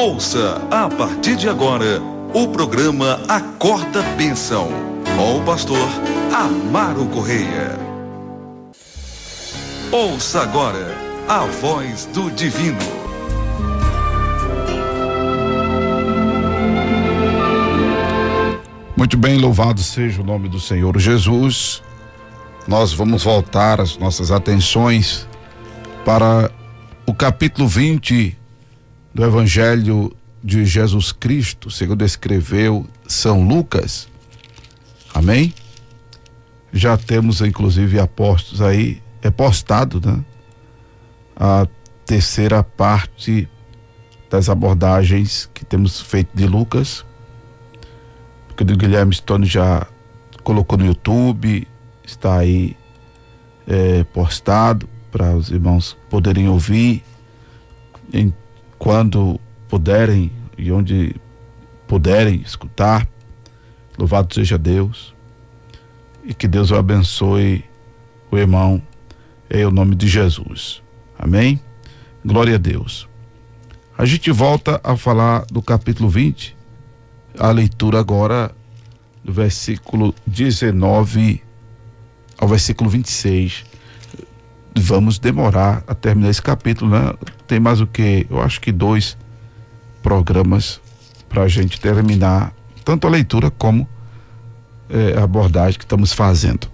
Ouça a partir de agora o programa Acorda Bênção, com o pastor Amaro Correia. Ouça agora a voz do divino. Muito bem, louvado seja o nome do Senhor Jesus. Nós vamos voltar as nossas atenções para o capítulo 20 do Evangelho de Jesus Cristo, segundo escreveu São Lucas. Amém? Já temos inclusive apostos aí, postado, né? A terceira parte das abordagens que temos feito de Lucas, porque o Guilherme Stone já colocou no YouTube, está aí postado para os irmãos poderem ouvir quando puderem e onde puderem escutar. Louvado seja Deus, e que Deus o abençoe, o irmão, em o nome de Jesus. Amém? Glória a Deus. A gente volta a falar do capítulo 20, a leitura agora do versículo 19 ao versículo 26. Vamos demorar a terminar esse capítulo, né? Tem mais o que? Eu acho que 2 programas para a gente terminar tanto a leitura como a abordagem que estamos fazendo.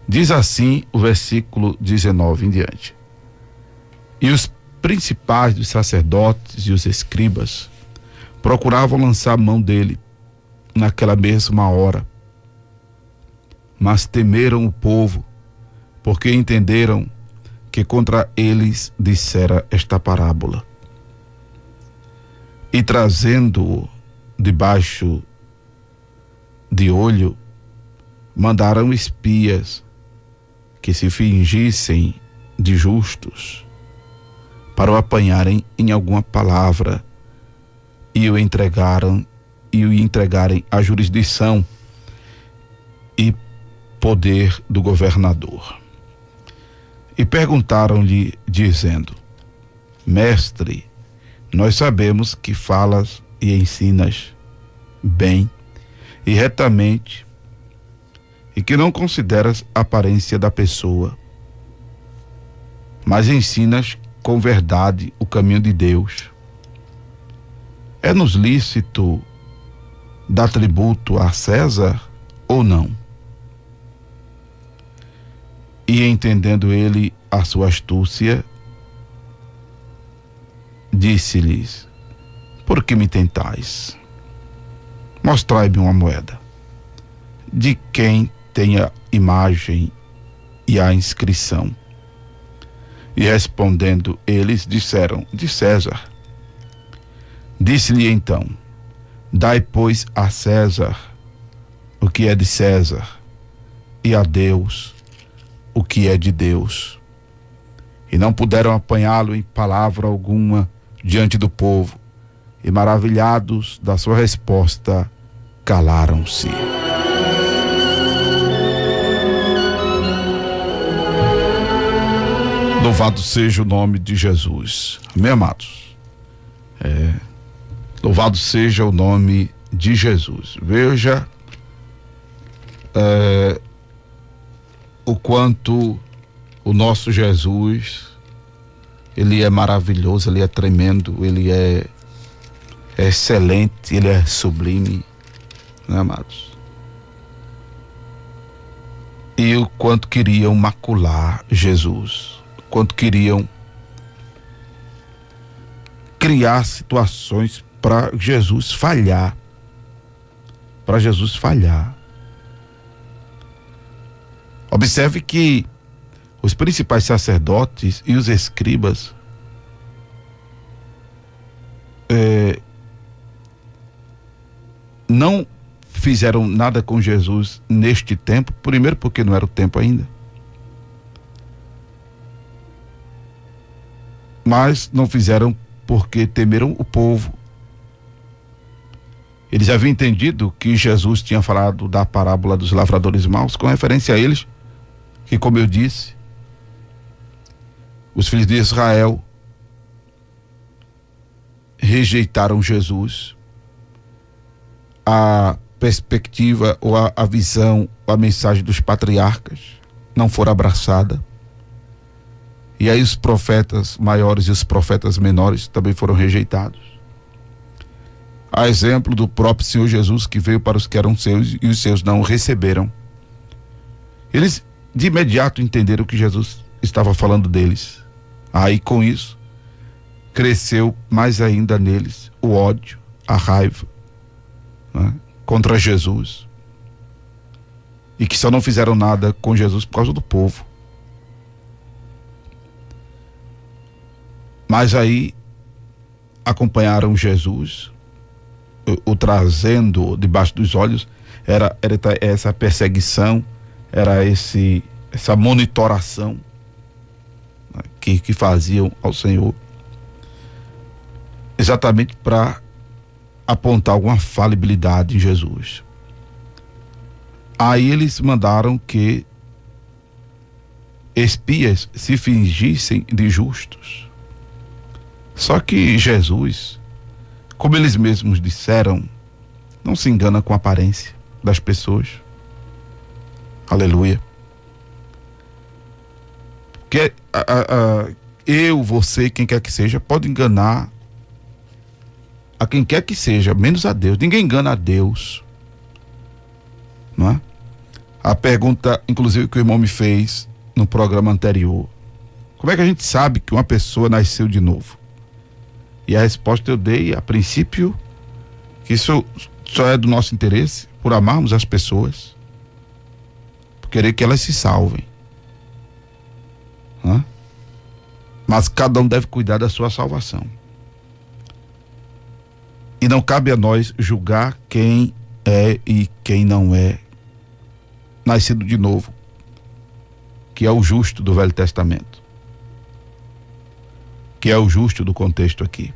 Diz assim o versículo 19 em diante: E os principais dos sacerdotes e os escribas procuravam lançar mão dele naquela mesma hora, mas temeram o povo, porque entenderam que contra eles dissera esta parábola. E trazendo-o debaixo de olho, mandaram espias que se fingissem de justos para o apanharem em alguma palavra e o entregarem à jurisdição e poder do governador. E perguntaram-lhe, dizendo: Mestre, nós sabemos que falas e ensinas bem e retamente, e que não consideras a aparência da pessoa, mas ensinas com verdade o caminho de Deus. É-nos lícito dar tributo a César ou não? E entendendo ele a sua astúcia, disse-lhes: Por que me tentais? Mostrai-me uma moeda. De quem tem a imagem e a inscrição? E respondendo eles, disseram: De César. Disse-lhe então: Dai, pois, a César o que é de César, e a Deus o que é de Deus. E não puderam apanhá-lo em palavra alguma diante do povo, e maravilhados da sua resposta, calaram-se. Louvado seja o nome de Jesus. Amém, amados? Louvado seja o nome de Jesus. Veja o quanto o nosso Jesus, ele é maravilhoso, ele é tremendo, ele é excelente, ele é sublime, né, amados? E o quanto queriam macular Jesus, o quanto queriam criar situações para Jesus falhar, Observe que os principais sacerdotes e os escribas não fizeram nada com Jesus neste tempo, primeiro porque não era o tempo ainda, mas não fizeram porque temeram o povo. Eles haviam entendido que Jesus tinha falado da parábola dos lavradores maus, com referência a eles, que, como eu disse, os filhos de Israel rejeitaram Jesus. A perspectiva ou a visão, a mensagem dos patriarcas não for abraçada. E aí os profetas maiores e os profetas menores também foram rejeitados. A exemplo do próprio Senhor Jesus, que veio para os que eram seus e os seus não o receberam. Eles de imediato entenderam que Jesus estava falando deles. Aí com isso cresceu mais ainda neles o ódio, a raiva, né, contra Jesus, e que só não fizeram nada com Jesus por causa do povo. Mas aí acompanharam Jesus, o trazendo debaixo dos olhos. Era essa perseguição, era essa monitoração, né, que faziam ao Senhor, exatamente para apontar alguma falibilidade em Jesus. Aí eles mandaram que espias se fingissem de justos. Só que Jesus, como eles mesmos disseram, não se engana com a aparência das pessoas. Aleluia. Porque eu, você, quem quer que seja, pode enganar a quem quer que seja, menos a Deus. Ninguém engana a Deus, não é? A pergunta, inclusive, que o irmão me fez no programa anterior: como é que a gente sabe que uma pessoa nasceu de novo? E a resposta eu dei a princípio, que isso só é do nosso interesse, por amarmos as pessoas, por querer que elas se salvem, não é? Mas cada um deve cuidar da sua salvação. E não cabe a nós julgar quem é e quem não é nascido de novo, que é o justo do Velho Testamento, que é o justo do contexto aqui,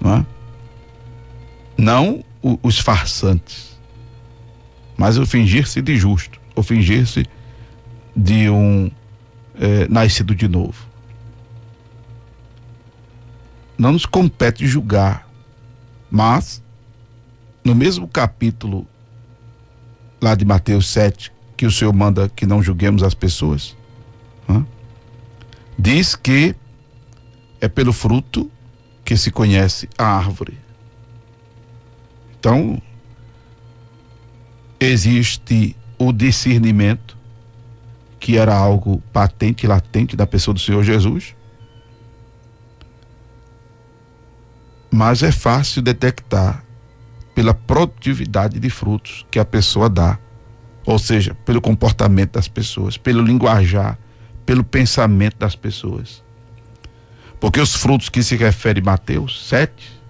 não é? Não os farsantes, mas o fingir-se de justo, o fingir-se de um nascido de novo. Não nos compete julgar, mas no mesmo capítulo lá de Mateus 7, que o Senhor manda que não julguemos as pessoas, diz que é pelo fruto que se conhece a árvore. Então, existe o discernimento, que era algo patente e latente da pessoa do Senhor Jesus, mas é fácil detectar pela produtividade de frutos que a pessoa dá, ou seja, pelo comportamento das pessoas, pelo linguajar, pelo pensamento das pessoas. Porque os frutos que se refere Mateus 7,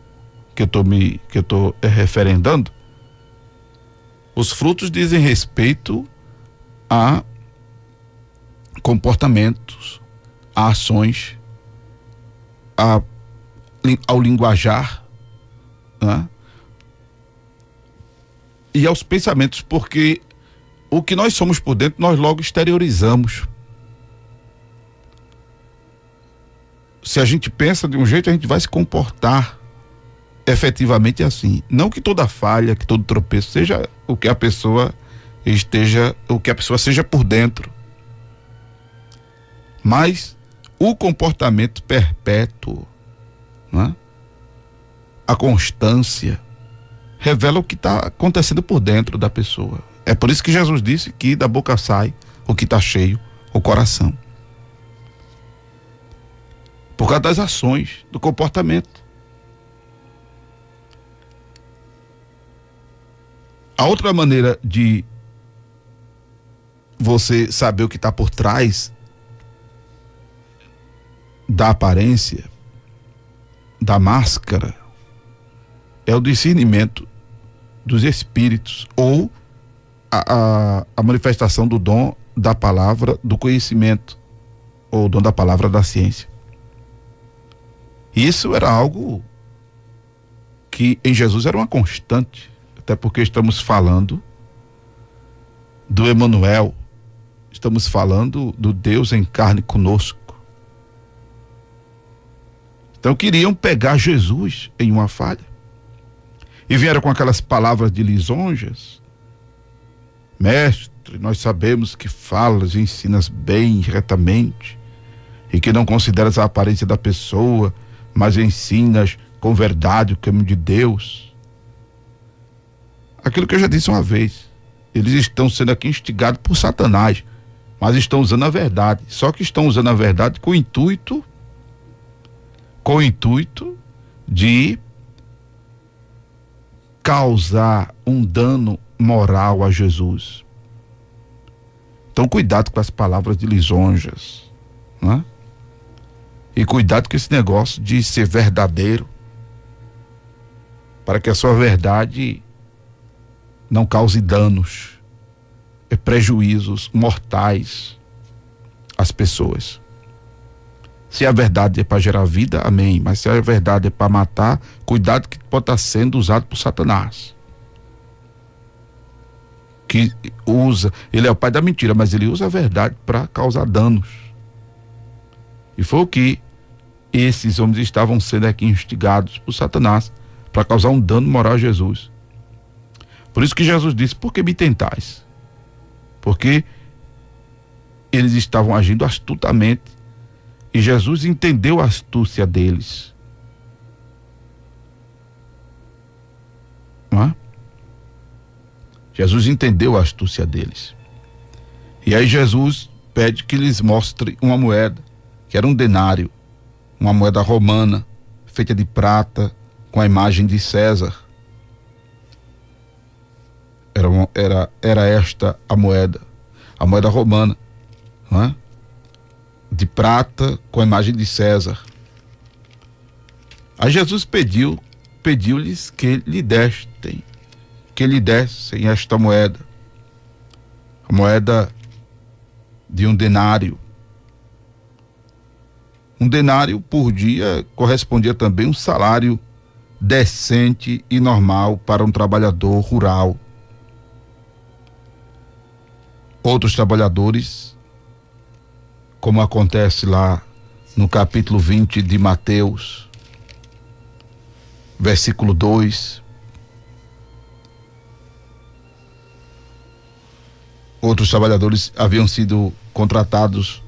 que eu estou referendando, os frutos dizem respeito a comportamentos, a ações, ao linguajar, né? E aos pensamentos, porque o que nós somos por dentro, nós logo exteriorizamos. Se a gente pensa de um jeito, a gente vai se comportar efetivamente assim. Não que toda falha, que todo tropeço seja o que a pessoa seja por dentro, mas o comportamento perpétuo, né? A constância revela o que está acontecendo por dentro da pessoa. É por isso que Jesus disse que da boca sai o que está cheio, o coração. Por causa das ações, do comportamento. A outra maneira de você saber o que está por trás da aparência, da máscara, é o discernimento dos espíritos, ou a manifestação do dom da palavra do conhecimento, ou o dom da palavra da ciência. Isso era algo que em Jesus era uma constante, até porque estamos falando do Emanuel, estamos falando do Deus em carne conosco. Então queriam pegar Jesus em uma falha. E vieram com aquelas palavras de lisonjas. Mestre, nós sabemos que falas e ensinas bem, retamente, e que não consideras a aparência da pessoa, mas ensinas com verdade o caminho de Deus. Aquilo que eu já disse uma vez, eles estão sendo aqui instigados por Satanás, mas estão usando a verdade, só que estão usando a verdade com o intuito de causar um dano moral a Jesus. Então cuidado com as palavras de lisonjas, né? E cuidado com esse negócio de ser verdadeiro, para que a sua verdade não cause danos e prejuízos mortais às pessoas. Se a verdade é para gerar vida, amém. Mas se a verdade é para matar, cuidado que pode estar sendo usado por Satanás. Que usa, ele é o pai da mentira, mas ele usa a verdade para causar danos. E foi o que esses homens estavam sendo aqui instigados por Satanás para causar um dano moral a Jesus. Por isso que Jesus disse: por que me tentais? Porque eles estavam agindo astutamente e Jesus entendeu a astúcia deles. Não é? Jesus entendeu a astúcia deles. E aí Jesus pede que lhes mostre uma moeda, que era um denário, uma moeda romana, feita de prata, com a imagem de César. Era esta a moeda romana, não é? De prata com a imagem de César. Aí Jesus pediu-lhes que lhe dessem esta moeda, a moeda de um denário. Um denário por dia correspondia também a um salário decente e normal para um trabalhador rural. Outros trabalhadores, como acontece lá no capítulo 20 de Mateus, versículo 2, outros trabalhadores haviam sido contratados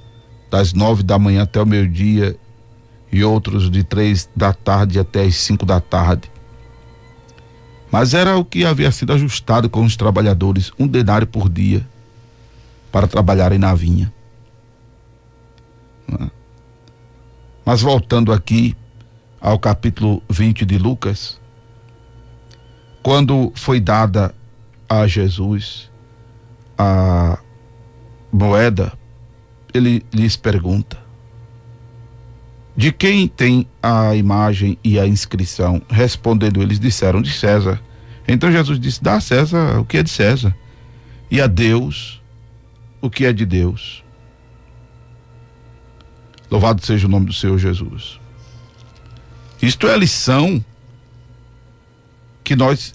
das 9 da manhã até o meio-dia e outros de 3 da tarde até as 5 da tarde. Mas era o que havia sido ajustado com os trabalhadores, um denário por dia, para trabalharem na vinha. Mas voltando aqui ao capítulo 20 de Lucas, quando foi dada a Jesus a moeda, ele lhes pergunta: de quem tem a imagem e a inscrição? Respondendo eles, disseram: de César. Então Jesus disse: dá a César o que é de César, e a Deus o que é de Deus. Louvado seja o nome do Senhor Jesus. Isto é a lição que nós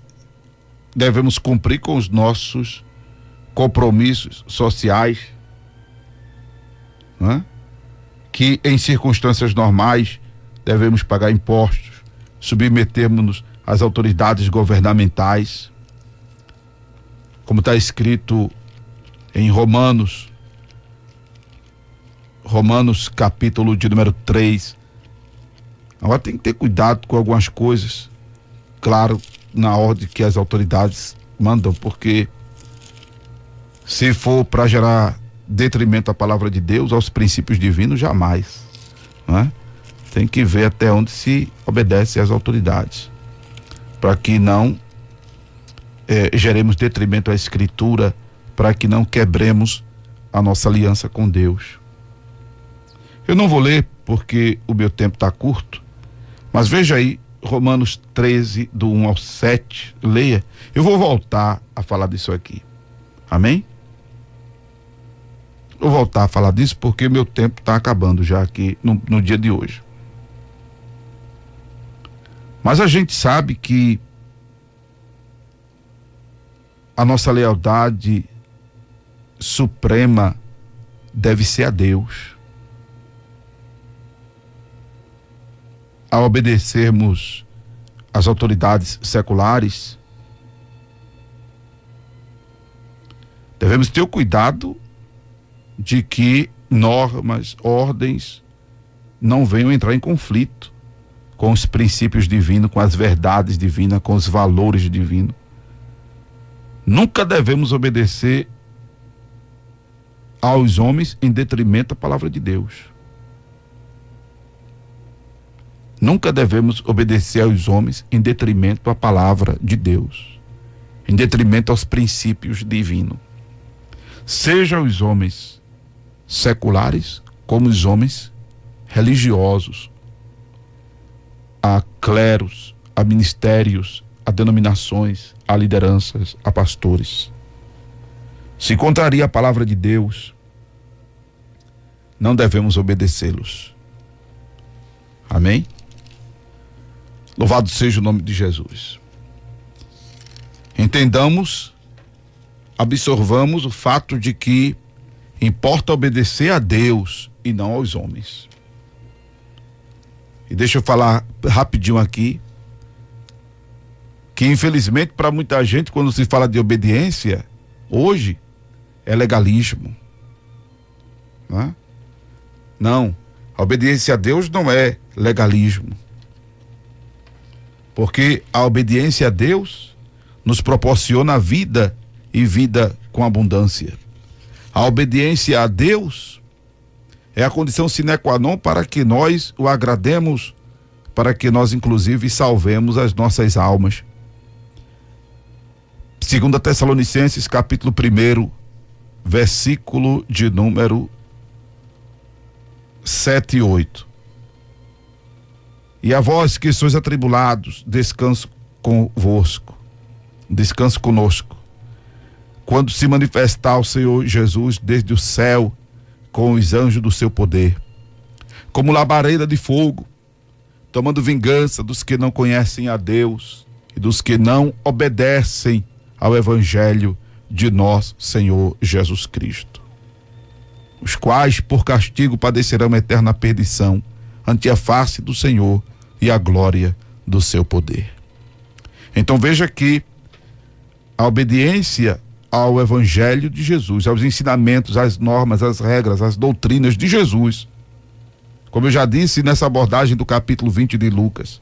devemos cumprir com os nossos compromissos sociais, né? Que em circunstâncias normais devemos pagar impostos, submetermos-nos às autoridades governamentais, como está escrito em Romanos capítulo de número 3. Agora tem que ter cuidado com algumas coisas, claro, na ordem que as autoridades mandam, porque se for para gerar detrimento à palavra de Deus, aos princípios divinos, jamais, né? Tem que ver até onde se obedece às autoridades, para que não geremos detrimento à Escritura, para que não quebremos a nossa aliança com Deus. Eu não vou ler porque o meu tempo está curto, mas veja aí Romanos 13, do 1 ao 7, leia. Eu vou voltar a falar disso aqui, amém? Vou voltar a falar disso porque meu tempo está acabando já aqui no dia de hoje. Mas a gente sabe que a nossa lealdade suprema deve ser a Deus. a obedecermos às autoridades seculares, devemos ter o cuidado de que normas, ordens não venham entrar em conflito com os princípios divinos, com as verdades divinas, com os valores divinos. Nunca devemos obedecer aos homens em detrimento da palavra de Deus. Nunca devemos obedecer aos homens em detrimento à palavra de Deus, em detrimento aos princípios divinos. Seja os homens seculares como os homens religiosos, a cleros, a ministérios, a denominações, a lideranças, a pastores. Se contraria a palavra de Deus, não devemos obedecê-los. Amém? Louvado seja o nome de Jesus. Entendamos, absorvamos o fato de que importa obedecer a Deus e não aos homens. E deixa eu falar rapidinho aqui, que infelizmente para muita gente, quando se fala de obediência, hoje é legalismo. Não é? Não, a obediência a Deus não é legalismo. Porque a obediência a Deus nos proporciona vida e vida com abundância. A obediência a Deus é a condição sine qua non para que nós o agrademos, para que nós inclusive salvemos as nossas almas. 2 Tessalonicenses capítulo 1, versículo de número 7 e 8. E a vós que sois atribulados, descanso convosco, descanso conosco, quando se manifestar o Senhor Jesus desde o céu com os anjos do seu poder, como labareda de fogo, tomando vingança dos que não conhecem a Deus e dos que não obedecem ao evangelho de nosso Senhor Jesus Cristo, os quais por castigo padecerão eterna perdição ante a face do Senhor e a glória do seu poder. Então veja que a obediência ao evangelho de Jesus, aos ensinamentos, às normas, às regras, às doutrinas de Jesus, como eu já disse nessa abordagem do capítulo 20 de Lucas,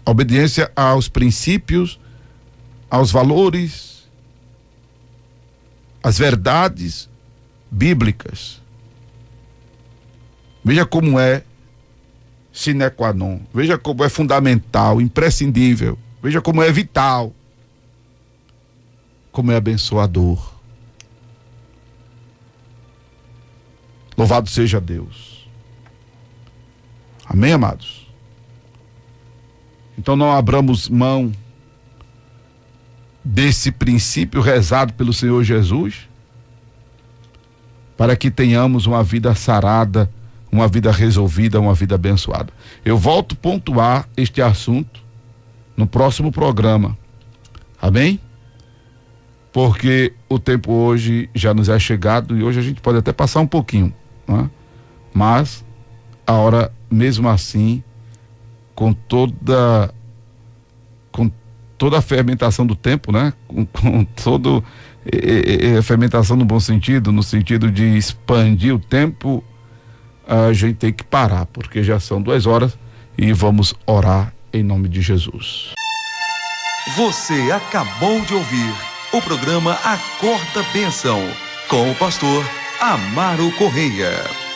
a obediência aos princípios, aos valores, às verdades bíblicas. Veja como é sine qua non, veja como é fundamental, imprescindível, veja como é vital, como é abençoador. Louvado seja Deus. Amém, amados? Então não abramos mão desse princípio rezado pelo Senhor Jesus, para que tenhamos uma vida sarada, uma vida resolvida, uma vida abençoada. Eu volto a pontuar este assunto no próximo programa. Amém? Porque o tempo hoje já nos é chegado e hoje a gente pode até passar um pouquinho, né? Mas a hora, mesmo assim, com toda a fermentação do tempo, né? Com toda a fermentação no bom sentido, no sentido de expandir o tempo, a gente tem que parar, porque já são 2 horas e vamos orar em nome de Jesus. Você acabou de ouvir o programa Acorda Bênção, com o pastor Amaro Correia.